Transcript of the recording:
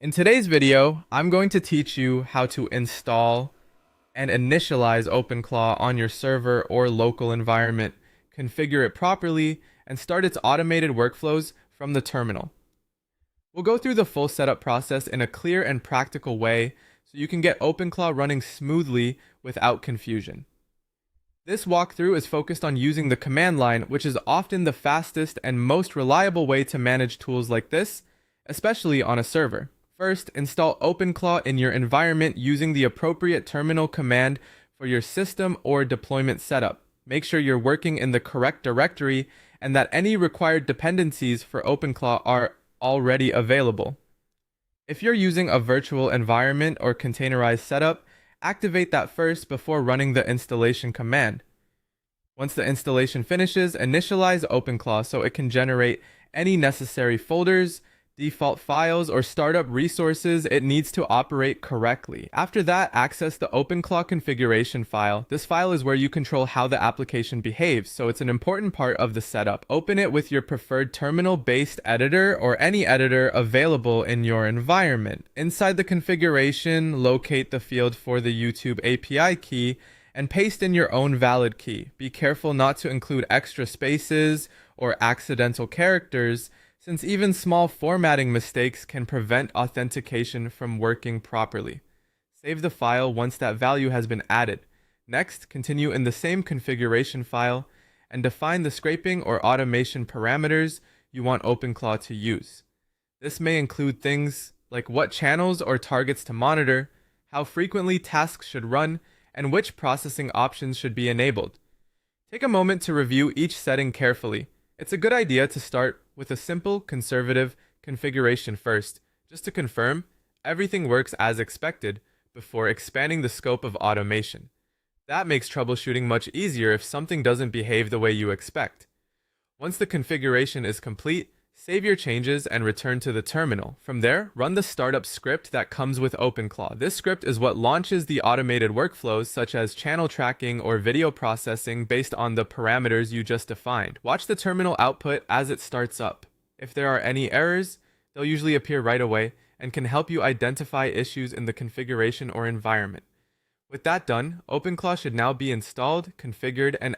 In today's video, I'm going to teach you how to install and initialize Openclaw on your server or local environment, configure it properly, and start its automated workflows from the terminal. We'll go through the full setup process in a clear and practical way so you can get Openclaw running smoothly without confusion. This walkthrough is focused on using the command line, which is often the fastest and most reliable way to manage tools like this, especially on a server. First, install Openclaw in your environment using the appropriate terminal command for your system or deployment setup. Make sure you're working in the correct directory and that any required dependencies for Openclaw are already available. If you're using a virtual environment or containerized setup, activate that first before running the installation command. Once the installation finishes, initialize Openclaw so it can generate any necessary folders, default files, or startup resources it needs to operate correctly. After that, access the Openclaw configuration file. This file is where you control how the application behaves, so it's an important part of the setup. Open it with your preferred terminal-based editor or any editor available in your environment. Inside the configuration, locate the field for the YouTube API key and paste in your own valid key. Be careful not to include extra spaces or accidental characters, since even small formatting mistakes can prevent authentication from working properly. Save the file once that value has been added. Next, continue in the same configuration file and define the scraping or automation parameters you want Openclaw to use. This may include things like what channels or targets to monitor, how frequently tasks should run, and which processing options should be enabled. Take a moment to review each setting carefully. It's a good idea to start with a simple, conservative configuration first, just to confirm everything works as expected before expanding the scope of automation. That makes troubleshooting much easier if something doesn't behave the way you expect. Once the configuration is complete, save your changes and return to the terminal. From there, run the startup script that comes with Openclaw. This script is what launches the automated workflows such as channel tracking or video processing based on the parameters you just defined. Watch the terminal output as it starts up. If there are any errors, they'll usually appear right away and can help you identify issues in the configuration or environment. With that done, Openclaw should now be installed, configured, and